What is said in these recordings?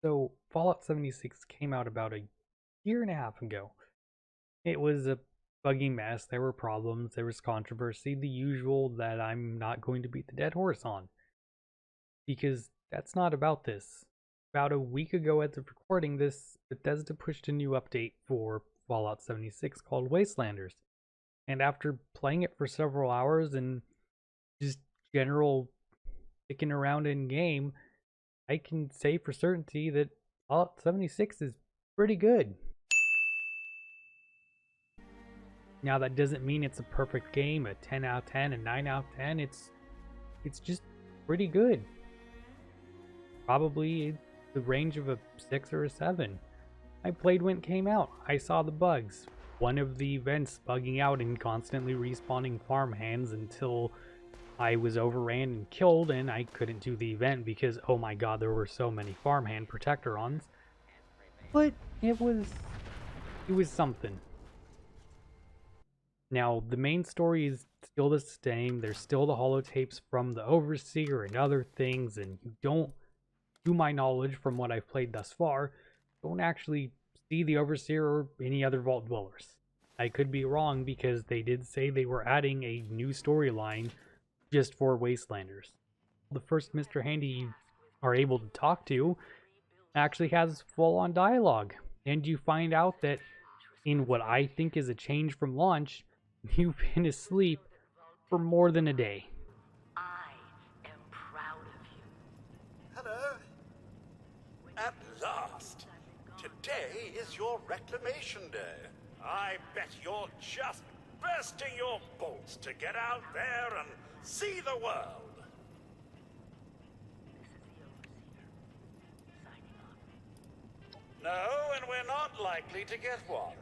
So, Fallout 76 came out about a year and a half ago. It was a buggy mess. There were problems, there was controversy, the usual that I'm not going to beat the dead horse on. Because that's not about this. About a week ago as of recording this, Bethesda pushed a new update for Fallout 76 called Wastelanders. And after playing it for several hours and just general sticking around in game, I can say for certainty that Fallout 76 is pretty good. Now that doesn't mean it's a perfect game, a 10 out of 10, a 9 out of 10. It's just pretty good. Probably the range of a 6 or a 7. I played when it came out. I saw the bugs. One of the events bugging out and constantly respawning farmhands until I was overran and killed and I couldn't do the event because, oh my god, there were so many farmhand protectorons. But it was something. Now, the main story is still the same. There's still the holotapes from the Overseer and other things, and you don't, to my knowledge, from what I've played thus far, don't actually see the Overseer or any other Vault Dwellers. I could be wrong because they did say they were adding a new storyline just for Wastelanders. The first Mr. Handy you are able to talk to actually has full-on dialogue, and you find out that in what I think is a change from launch, you've been asleep for more than a day. I am proud of you. Hello. At last. Today is your reclamation day. I bet you're just bursting your bolts to get out there and see the world. No, and we're not likely to get one.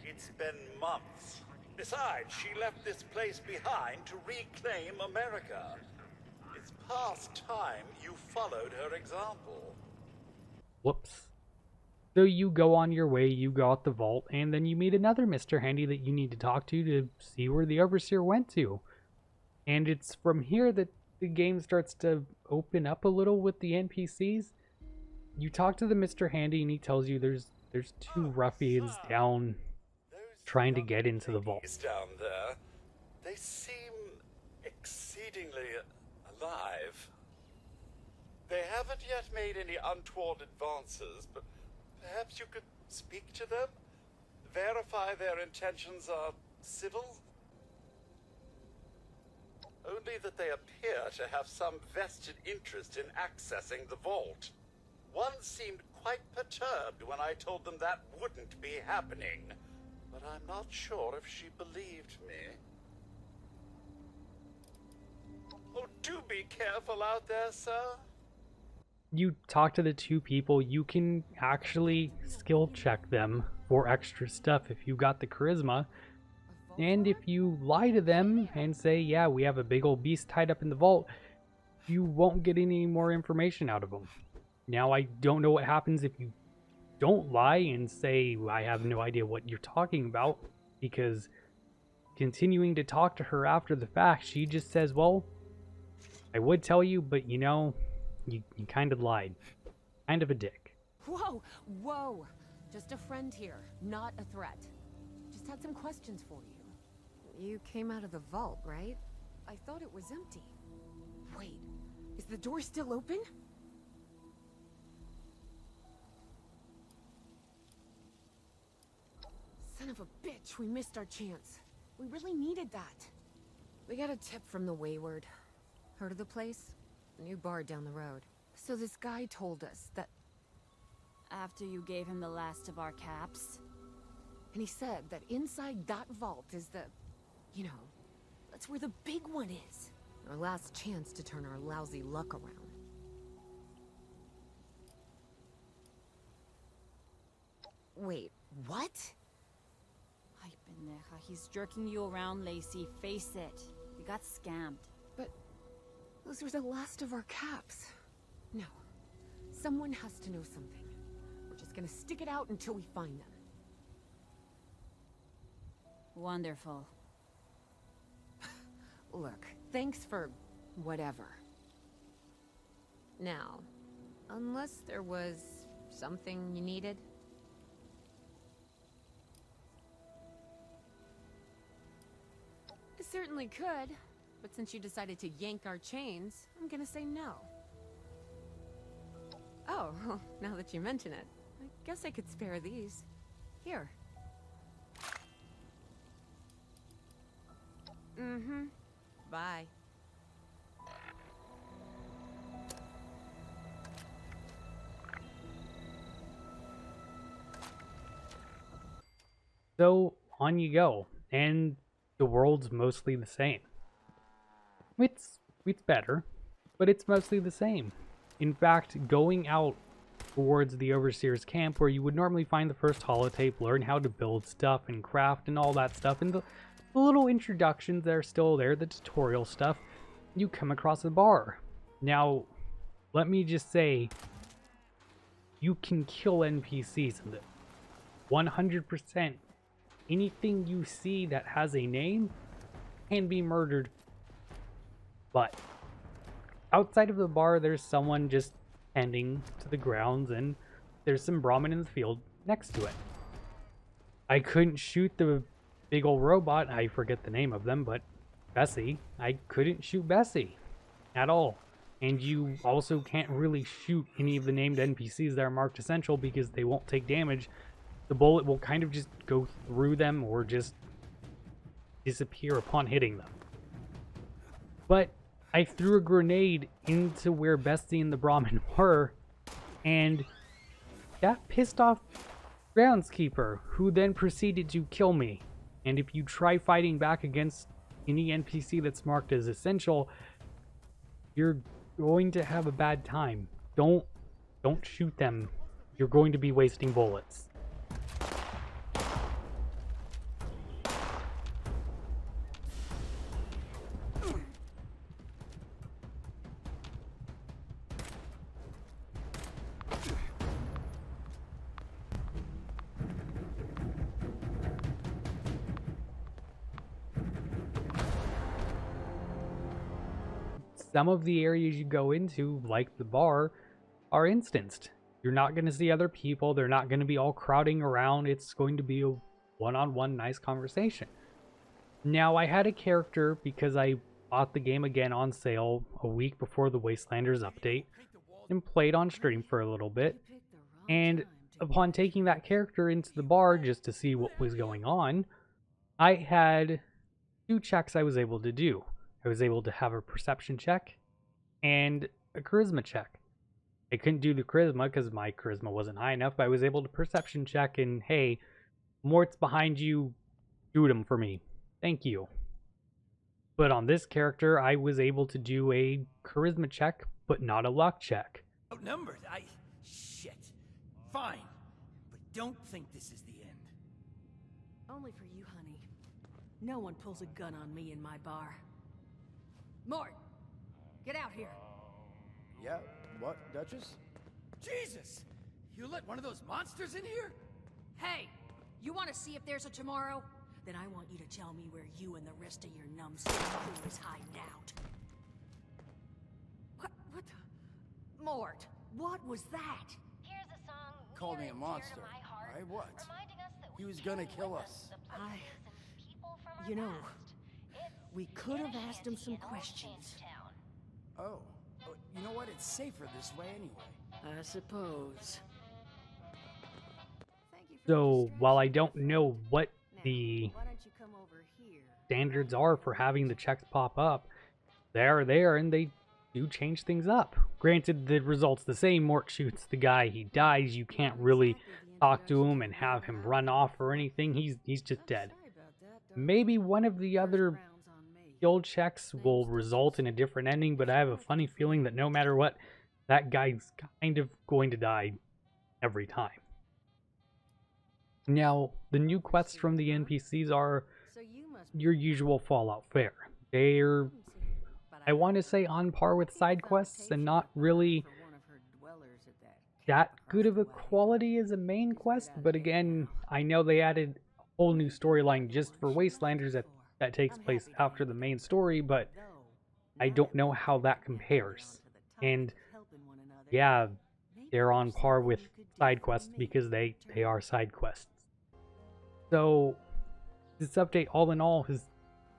It's been months. Besides, she left this place behind to reclaim America. It's past time you followed her example. Whoops. So you go on your way, you go out the vault, and then you meet another Mr. Handy that you need to talk to see where the Overseer went to. And it's from here that the game starts to open up a little with the NPCs. You talk to the Mr. Handy and he tells you there's two ruffians down trying to get into the vault. Down there, they seem exceedingly alive. They haven't yet made any untoward advances, but perhaps you could speak to them? Verify their intentions are civil? Only that they appear to have some vested interest in accessing the vault. One seemed quite perturbed when I told them that wouldn't be happening, but I'm not sure if she believed me. Oh, do be careful out there, sir. You talk to the two people, you can actually skill check them for extra stuff if you got the charisma. And if you lie to them and say, yeah, we have a big old beast tied up in the vault, you won't get any more information out of them. Now, I don't know what happens if you don't lie and say, I have no idea what you're talking about, because continuing to talk to her after the fact, she just says, well, I would tell you, but you know, you kind of lied. Kind of a dick. Whoa, whoa. Just a friend here, not a threat. Just had some questions for you. You came out of the vault, right? I thought it was empty. Wait, is the door still open? Son of a bitch, we missed our chance. We really needed that. We got a tip from the Wayward. Heard of the place? A new bar down the road. So this guy told us that... After you gave him the last of our caps? And he said that inside that vault is the... You know, that's where the big one is. Our last chance to turn our lousy luck around. Wait, what? Ay, pendeja. He's jerking you around, Lacey. Face it. You got scammed. But those were the last of our caps. No. Someone has to know something. We're just gonna stick it out until we find them. Wonderful. Look, thanks for whatever. Now, unless there was something you needed? I certainly could, but since you decided to yank our chains, I'm gonna say no. Oh, now that you mention it, I guess I could spare these. Here. Mm-hmm. Bye. So on you go, and the world's mostly the same. It's better, but it's mostly the same. In fact, going out towards the Overseer's camp, where you would normally find the first holotape, learn how to build stuff and craft and all that stuff, and the little introductions that are still there, the tutorial stuff, you come across a bar. Now, let me just say, you can kill NPCs in this. 100%. Anything you see that has a name can be murdered. But outside of the bar, there's someone just tending to the grounds, and there's some Brahmin in the field next to it. I couldn't shoot the big old robot, I forget the name of them, but Bessie. I couldn't shoot Bessie at all. And you also can't really shoot any of the named NPCs that are marked essential because they won't take damage. The bullet will kind of just go through them or just disappear upon hitting them. But I threw a grenade into where Bessie and the Brahmin were, and that pissed off Groundskeeper, who then proceeded to kill me. And if you try fighting back against any NPC that's marked as essential, you're going to have a bad time. Don't shoot them. You're going to be wasting bullets. Some of the areas you go into, like the bar, are instanced. You're not going to see other people. They're not going to be all crowding around. It's going to be a one-on-one nice conversation. Now, I had a character because I bought the game again on sale a week before the Wastelanders update and played on stream for a little bit. And upon taking that character into the bar just to see what was going on, I had 2 checks I was able to do. I was able to have a perception check and a charisma check. I couldn't do the charisma because my charisma wasn't high enough, but I was able to perception check and, hey, Mort's behind you, shoot him for me. Thank you. But on this character, I was able to do a charisma check, but not a luck check. Outnumbered, shit. Fine, but don't think this is the end. Only for you, honey. No one pulls a gun on me in my bar. Mort, get out here. Yeah, what, Duchess? Jesus! You let one of those monsters in here? Hey, you want to see if there's a tomorrow? Then I want you to tell me where you and the rest of your numbskull crew is hiding out. What the? Mort, what was that? Here's a song Called me near a and dear to monster. my heart, I what? reminding us that He we was gonna carry kill with us. the places and people from our You know, past. It's we could have asked him Shanty some in Old questions. Town. Oh, you know what? It's safer this way anyway. I suppose. So, while I don't know what the standards are for having the checks pop up, they are there and they do change things up. Granted, the result's the same. Mort shoots the guy, he dies. You can't really talk to him and have him run off or anything. He's just dead. Maybe one of the other skill checks will result in a different ending, but I have a funny feeling that no matter what, that guy's kind of going to die every time. Now, the new quests from the NPCs are your usual Fallout fare. They're, I want to say, on par with side quests and not really that good of a quality as a main quest, but again, I know they added a whole new storyline just for Wastelanders that takes place after the main story, but I don't know how that compares. And yeah, they're on par with side quests because they are side quests. So this update, all in all, has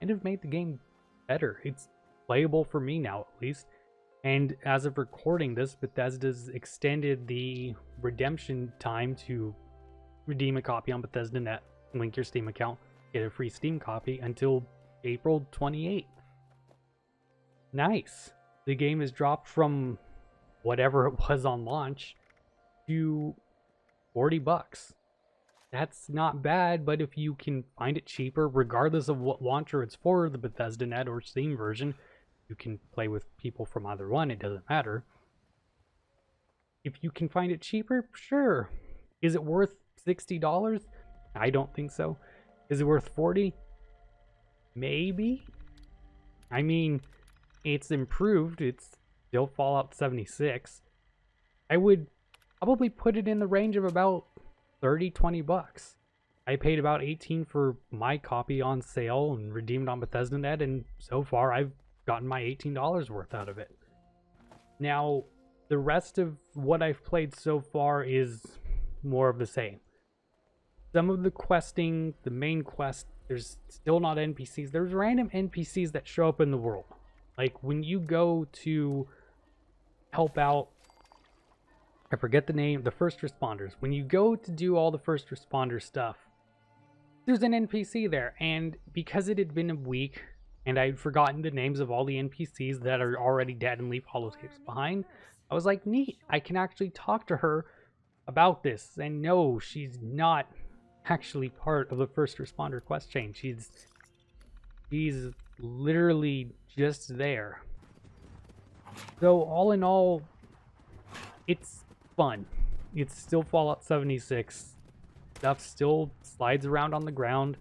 kind of made the game better. It's playable for me now, at least. And as of recording this, Bethesda's extended the redemption time to redeem a copy on Bethesda.net, link your Steam account, get a free Steam copy until April 28th. Nice. The game has dropped from whatever it was on launch to $40. That's not bad, but if you can find it cheaper, regardless of what launcher it's for, the Bethesda.net or Steam version, you can play with people from either one, it doesn't matter. If you can find it cheaper, sure. Is it worth $60? I don't think so. Is it worth $40? Maybe. I mean, it's improved. It's still Fallout 76. I would probably put it in the range of about $30-20. I paid about $18 for my copy on sale and redeemed on Bethesda.net, and so far I've gotten my $18 worth out of it. Now, the rest of what I've played so far is more of the same. Some of the questing, the main quest, there's still not NPCs. There's random NPCs that show up in the world. Like when you go to help out, I forget the name, the first responders. When you go to do all the first responder stuff, there's an NPC there. And because it had been a week and I'd forgotten the names of all the NPCs that are already dead and leave holotapes behind, I was like, neat, I can actually talk to her about this. And no, she's not actually part of the first responder quest chain. She's literally just there. So all in all, it's fun. It's still Fallout 76. Stuff still slides around on the ground.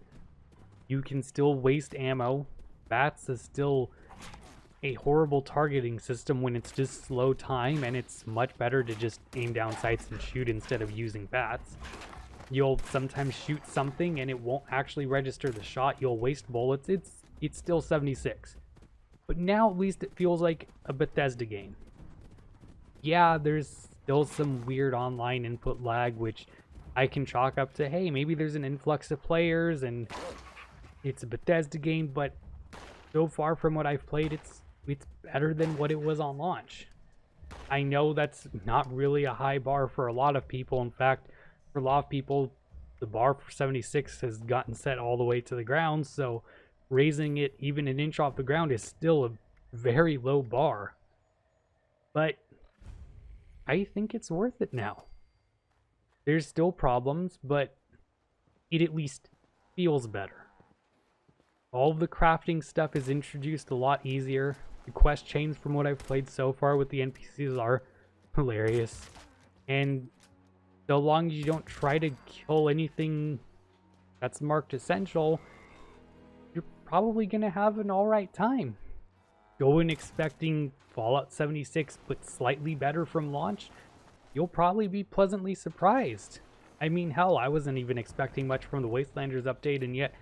You can still waste ammo. Bats is still a horrible targeting system when it's just slow time, and it's much better to just aim down sights and shoot instead of using bats. You'll sometimes shoot something and it won't actually register the shot. You'll waste bullets. It's still 76. But now at least it feels like a Bethesda game. Yeah, there's still some weird online input lag, which I can chalk up to, hey, maybe there's an influx of players and it's a Bethesda game, but so far from what I've played, it's better than what it was on launch. I know that's not really a high bar for a lot of people. In fact, for a lot of people, the bar for 76 has gotten set all the way to the ground, so raising it even an inch off the ground is still a very low bar. But I think it's worth it now. There's still problems, but it at least feels better. All of the crafting stuff is introduced a lot easier. The quest chains from what I've played so far with the NPCs are hilarious. And so long as you don't try to kill anything that's marked essential, you're probably going to have an alright time. Go in expecting Fallout 76 but slightly better from launch, you'll probably be pleasantly surprised. I mean, hell, I wasn't even expecting much from the Wastelanders update, and yet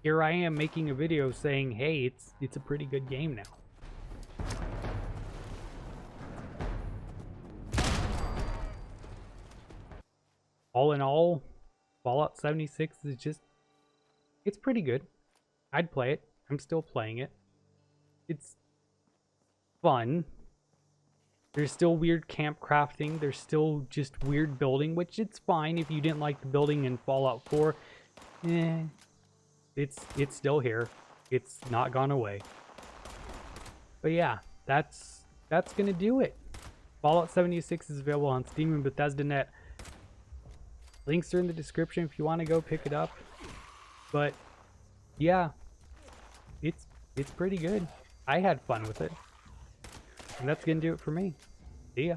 here I am making a video saying, hey, it's a pretty good game now. All in all, Fallout 76 is just, it's pretty good. I'd play it. I'm still playing it. It's fun. There's still weird camp crafting. There's still just weird building, which it's fine if you didn't like the building in Fallout 4. It's still here. It's not gone away. But yeah, that's gonna do it. Fallout 76 is available on Steam and Bethesda.net. Links are in the description if you want to go pick it up. But yeah, it's pretty good. I had fun with it. And that's gonna do it for me. See ya.